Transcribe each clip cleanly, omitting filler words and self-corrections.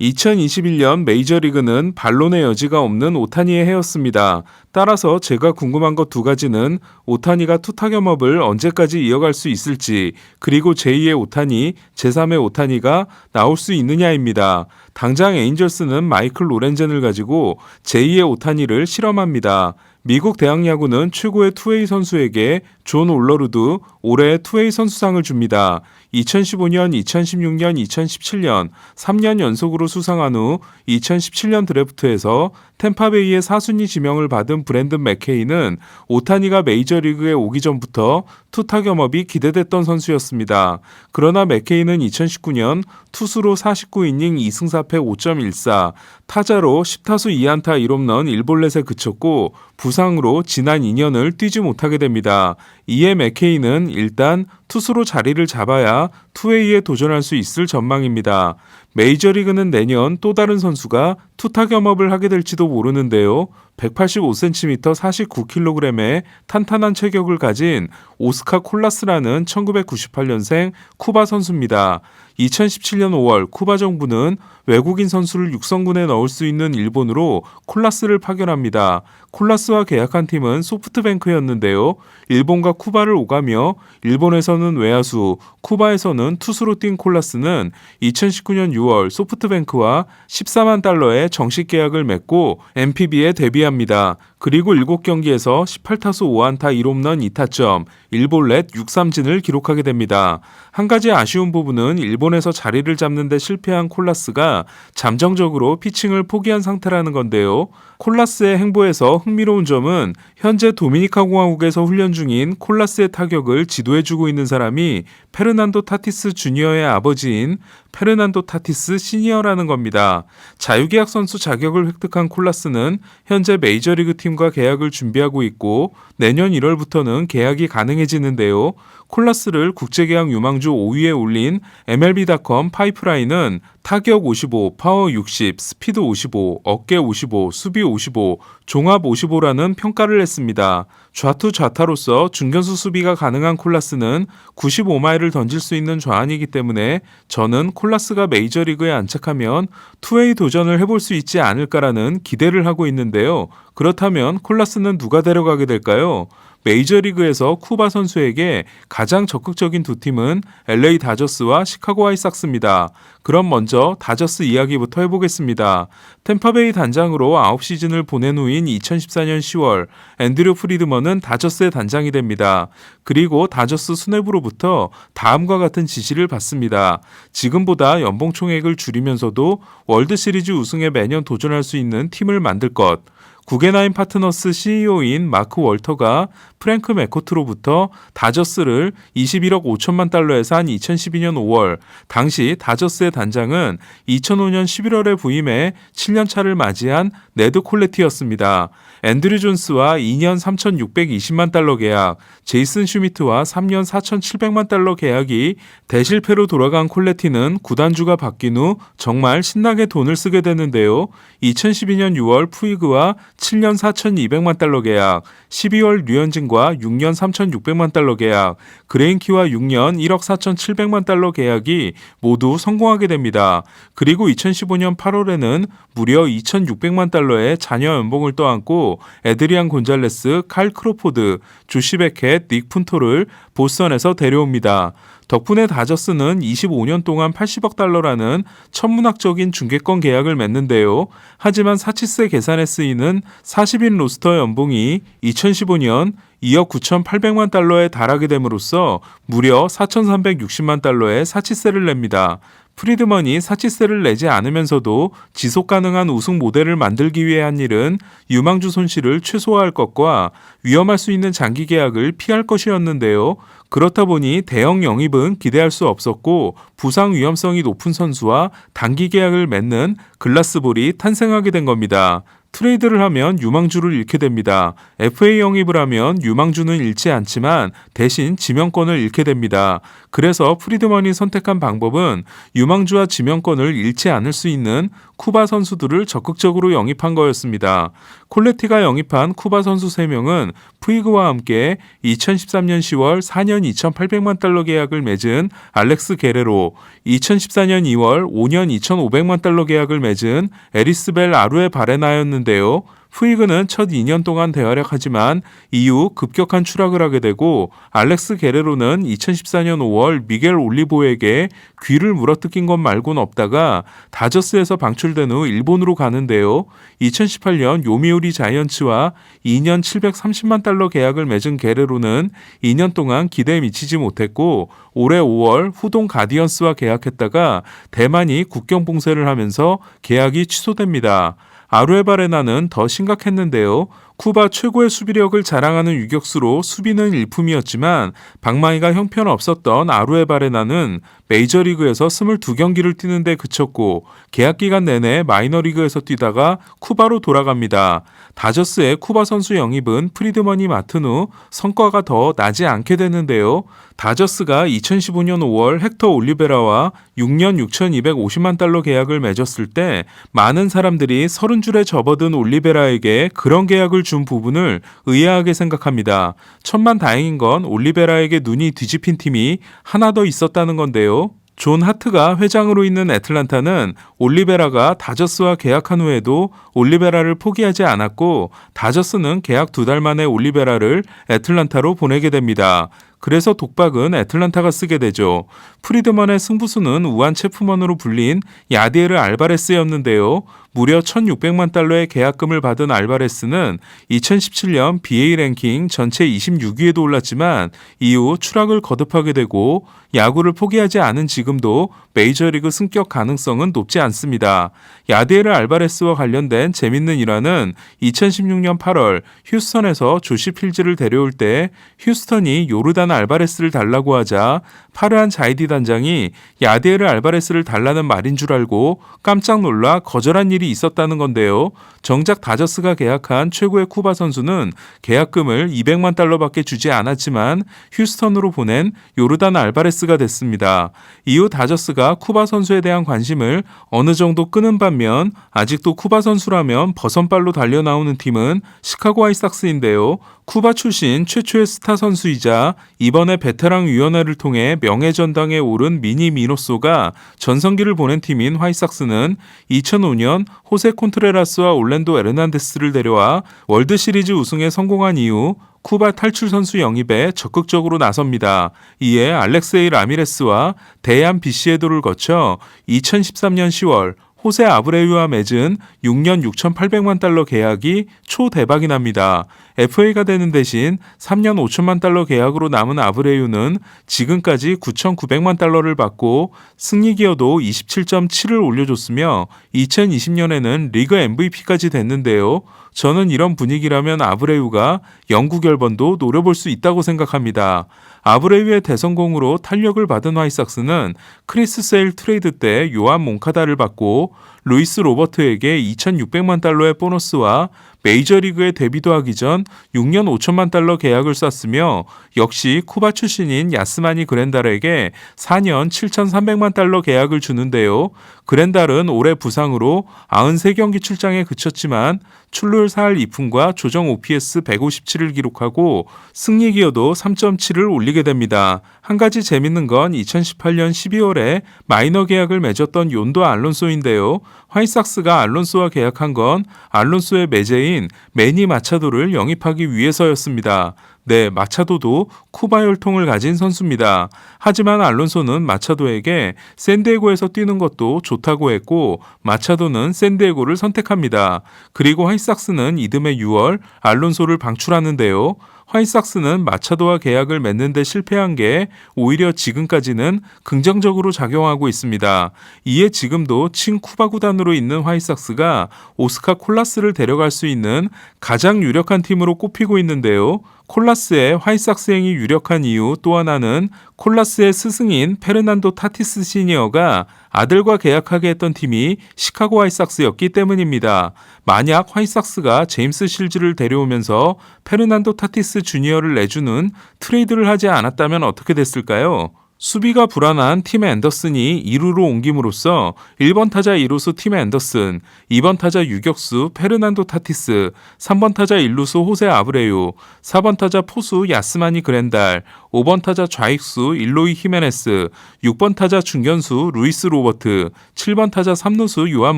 2021년 메이저리그는 반론의 여지가 없는 오타니의 해였습니다. 따라서 제가 궁금한 것 두 가지는 오타니가 투타격업을 언제까지 이어갈 수 있을지, 그리고 제2의 오타니, 제3의 오타니가 나올 수 있느냐입니다. 당장 에인절스는 마이클 로렌젠을 가지고 제2의 오타니를 실험합니다. 미국 대학야구는 최고의 투웨이 선수에게 존 올러루드 올해의 투웨이 선수상을 줍니다. 2015년, 2016년, 2017년 3년 연속으로 수상한 후 2017년 드래프트에서 템파베이의 4순위 지명을 받은 브랜든 맥케이는 오타니가 메이저리그에 오기 전부터 투타격업이 기대됐던 선수였습니다. 그러나 맥케이는 2019년 투수로 49이닝 2승 4패 5.14, 타자로 10타수 2안타 1홈런 1볼넷에 그쳤고 부상으로 지난 2년을 뛰지 못하게 됩니다. 이에 맥케이는 일단 투수로 자리를 잡아야 투웨이에 도전할 수 있을 전망입니다. 메이저리그는 내년 또 다른 선수가 투타격업을 하게 될지도 모르는데요. 185cm 49kg의 탄탄한 체격을 가진 오스카 콜라스라는 1998년생 쿠바 선수입니다. 2017년 5월 쿠바 정부는 외국인 선수를 육성군에 넣을 수 있는 일본으로 콜라스를 파견합니다. 콜라스와 계약한 팀은 소프트뱅크였는데요. 일본과 쿠바를 오가며 일본에서는 외야수, 쿠바에서는 투수로 뛴 콜라스는 2019년 6월 소프트뱅크와 14만 달러의 정식 계약을 맺고 NPB에 데뷔합니다. 그리고 7경기에서 18타수 5안타 1홈런 2타점, 1볼넷 6삼진을 기록하게 됩니다. 한 가지 아쉬운 부분은 일본에서 자리를 잡는 데 실패한 콜라스가 잠정적으로 피칭을 포기한 상태라는 건데요. 콜라스의 행보에서 흥미로운 점은 현재 도미니카 공화국에서 훈련 중인 콜라스의 타격을 지도해주고 있는 사람이 페르난도 타티스 주니어의 아버지인 페르난도 타티스 시니어라는 겁니다. 자유계약 선수 자격을 획득한 콜라스는 현재 메이저리그 팀과 계약을 준비하고 있고 내년 1월부터는 계약이 가능해지는데요. 콜라스를 국제계약 유망주 5위에 올린 MLB.com 파이프라인은 타격 55, 파워 60, 스피드 55, 어깨 55, 수비 55, 종합 55라는 평가를 했습니다. 좌투 좌타로서 중견수 수비가 가능한 콜라스는 95마일을 던질 수 있는 좌완이기 때문에 저는 콜라스가 메이저리그에 안착하면 투웨이 도전을 해볼 수 있지 않을까라는 기대를 하고 있는데요. 그렇다면 콜라스는 누가 데려가게 될까요? 메이저리그에서 쿠바 선수에게 가장 적극적인 두 팀은 LA 다저스와 시카고 화이삭스입니다. 그럼 먼저 다저스 이야기부터 해보겠습니다. 템파베이 단장으로 9시즌을 보낸 후인 2014년 10월 앤드류 프리드먼은 다저스의 단장이 됩니다. 그리고 다저스 수뇌부로부터 다음과 같은 지시를 받습니다. 지금보다 연봉 총액을 줄이면서도 월드시리즈 우승에 매년 도전할 수 있는 팀을 만들 것. 구겐하임 파트너스 CEO인 마크 월터가 프랭크 맥코트로부터 다저스를 21억 5천만 달러에 산 2012년 5월, 당시 다저스의 단장은 2005년 11월에 부임해 7년차를 맞이한 네드 콜레티였습니다. 앤드류 존스와 2년 3,620만 달러 계약, 제이슨 슈미트와 3년 4,700만 달러 계약이 대실패로 돌아간 콜레티는 구단주가 바뀐 후 정말 신나게 돈을 쓰게 되는데요. 2012년 6월 푸이그와 7년 4,200만 달러 계약, 12월 류현진과 6년 3,600만 달러 계약, 그레인키와 6년 1억 4,700만 달러 계약이 모두 성공하게 됩니다. 그리고 2015년 8월에는 무려 2,600만 달러의 자녀 연봉을 떠안고 에드리안 곤잘레스, 칼 크로포드, 조시 베켓, 닉 푼토를 보스턴에서 데려옵니다. 덕분에 다저스는 25년 동안 80억 달러라는 천문학적인 중계권 계약을 맺는데요. 하지만 사치세 계산에 쓰이는 40인 로스터 연봉이 2015년 2억 9,800만 달러에 달하게 됨으로써 무려 4,360만 달러의 사치세를 냅니다. 프리드먼이 사치세를 내지 않으면서도 지속 가능한 우승 모델을 만들기 위해 한 일은 유망주 손실을 최소화할 것과 위험할 수 있는 장기 계약을 피할 것이었는데요. 그렇다 보니 대형 영입은 기대할 수 없었고 부상 위험성이 높은 선수와 단기 계약을 맺는 글라스볼이 탄생하게 된 겁니다. 트레이드를 하면 유망주를 잃게 됩니다. FA 영입을 하면 유망주는 잃지 않지만 대신 지명권을 잃게 됩니다. 그래서 프리드먼이 선택한 방법은 유망주와 지명권을 잃지 않을 수 있는 쿠바 선수들을 적극적으로 영입한 거였습니다. 콜레티가 영입한 쿠바 선수 3명은 푸이그와 함께 2013년 10월 4년 2,800만 달러 계약을 맺은 알렉스 게레로, 2014년 2월 5년 2,500만 달러 계약을 맺은 에리스벨 아루에 바레나였는데요. 푸이그는 첫 2년 동안 대활약하지만 이후 급격한 추락을 하게 되고 알렉스 게레로는 2014년 5월 미겔 올리보에게 귀를 물어뜯긴 것 말고는 없다가 다저스에서 방출된 후 일본으로 가는데요. 2018년 요미우리 자이언츠와 2년 730만 달러 계약을 맺은 게레로는 2년 동안 기대에 미치지 못했고 올해 5월 후동 가디언스와 계약했다가 대만이 국경 봉쇄를 하면서 계약이 취소됩니다. 아루에바레나는 더 심각했는데요. 쿠바 최고의 수비력을 자랑하는 유격수로 수비는 일품이었지만 방망이가 형편없었던 아루에바레나는 메이저리그에서 22경기를 뛰는데 그쳤고 계약 기간 내내 마이너리그에서 뛰다가 쿠바로 돌아갑니다. 다저스의 쿠바 선수 영입은 프리드먼이 맡은 후 성과가 더 나지 않게 됐는데요. 다저스가 2015년 5월 헥터 올리베라와 6년 6,250만 달러 계약을 맺었을 때 많은 사람들이 30줄에 접어든 올리베라에게 그런 계약을 준 부분을 의아하게 생각합니다. 천만다행인 건 올리베라에게 눈이 뒤집힌 팀이 하나 더 있었다는 건데요. 존 하트가 회장으로 있는 애틀란타는 올리베라가 다저스와 계약한 후에도 올리베라를 포기하지 않았고 다저스는 계약 2달 만에 올리베라를 애틀란타로 보내게 됩니다. 그래서 독박은 애틀란타가 쓰게 되죠. 프리드먼의 승부수는 우한 체프먼으로 불린 야디에르 알바레스였는데요. 무려 1,600만 달러의 계약금을 받은 알바레스는 2017년 BA 랭킹 전체 26위에도 올랐지만 이후 추락을 거듭하게 되고 야구를 포기하지 않은 지금도 메이저리그 승격 가능성은 높지 않습니다. 야디에르 알바레스와 관련된 재밌는 일화는 2016년 8월 휴스턴에서 조시 필즈를 데려올 때 휴스턴이 요르단 알바레스를 달라고 하자 파르한 자이디 단장이 야디에르 알바레스를 달라는 말인 줄 알고 깜짝 놀라 거절한 일이 있었다는 건데요. 정작 다저스가 계약한 최고의 쿠바 선수는 계약금을 200만 달러밖에 주지 않았지만 휴스턴으로 보낸 요르단 알바레스가 됐습니다. 이후 다저스가 쿠바 선수에 대한 관심을 어느 정도 끄는 반면 아직도 쿠바 선수라면 버선발로 달려나오는 팀은 시카고 화이삭스인데요. 쿠바 출신 최초의 스타 선수이자 이번에 베테랑 위원회를 통해 명예전당에 오른 미니 미노소가 전성기를 보낸 팀인 화이삭스는 2005년 호세 콘트레라스와 올랜도 에르난데스를 데려와 월드시리즈 우승에 성공한 이후 쿠바 탈출 선수 영입에 적극적으로 나섭니다. 이에 알렉세이 라미레스와 대안 비시에도를 거쳐 2013년 10월 호세 아브레유와 맺은 6년 6,800만 달러 계약이 초대박이 납니다. FA가 되는 대신 3년 5천만 달러 계약으로 남은 아브레유는 지금까지 9,900만 달러를 받고 승리 기여도 27.7을 올려줬으며 2020년에는 리그 MVP까지 됐는데요. 저는 이런 분위기라면 아브레유가 영구 결번도 노려볼 수 있다고 생각합니다. 아브레유의 대성공으로 탄력을 받은 화이삭스는 크리스 세일 트레이드 때 요한 몽카다를 받고 루이스 로버트에게 2,600만 달러의 보너스와 메이저리그에 데뷔도 하기 전 6년 5천만 달러 계약을 쐈으며 역시 쿠바 출신인 야스마니 그렌달에게 4년 7,300만 달러 계약을 주는데요. 그렌달은 올해 부상으로 93경기 출장에 그쳤지만 출루율 4할 2푼과 조정 OPS 157을 기록하고 승리 기여도 3.7을 올리게 됩니다. 한 가지 재밌는 건 2018년 12월에 마이너 계약을 맺었던 욘도 알론소인데요. 화이삭스가 알론소와 계약한 건 알론소의 매제인 매니 마차도를 영입하기 위해서였습니다. 네, 마차도도 쿠바 혈통을 가진 선수입니다. 하지만 알론소는 마차도에게 샌디에고에서 뛰는 것도 좋다고 했고 마차도는 샌디에고를 선택합니다. 그리고 화이삭스는 이듬해 6월 알론소를 방출하는데요. 화이삭스는 마차도와 계약을 맺는 데 실패한 게 오히려 지금까지는 긍정적으로 작용하고 있습니다. 이에 지금도 친쿠바 구단으로 있는 화이삭스가 오스카 콜라스를 데려갈 수 있는 가장 유력한 팀으로 꼽히고 있는데요. 콜라스의 화이삭스행이 유력한 이유 또 하나는 콜라스의 스승인 페르난도 타티스 시니어가 아들과 계약하게 했던 팀이 시카고 화이삭스였기 때문입니다. 만약 화이삭스가 제임스 실즈를 데려오면서 페르난도 타티스 주니어를 내주는 트레이드를 하지 않았다면 어떻게 됐을까요? 수비가 불안한 팀 앤더슨이 2루로 옮김으로써 1번 타자 2루수 팀 앤더슨, 2번 타자 유격수 페르난도 타티스, 3번 타자 1루수 호세 아브레유, 4번 타자 포수 야스마니 그랜달, 5번 타자 좌익수 일로이 히메네스, 6번 타자 중견수 루이스 로버트, 7번 타자 3루수 요한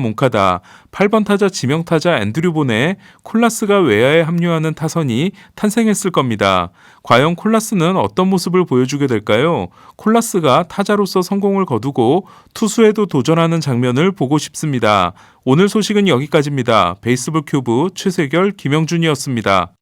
몬카다, 8번 타자 지명타자 앤드류 본의 콜라스가 외야에 합류하는 타선이 탄생했을 겁니다. 과연 콜라스는 어떤 모습을 보여주게 될까요? 콜라스가 타자로서 성공을 거두고 투수에도 도전하는 장면을 보고 싶습니다. 오늘 소식은 여기까지입니다. 베이스볼 큐브 최세결 김영준이었습니다.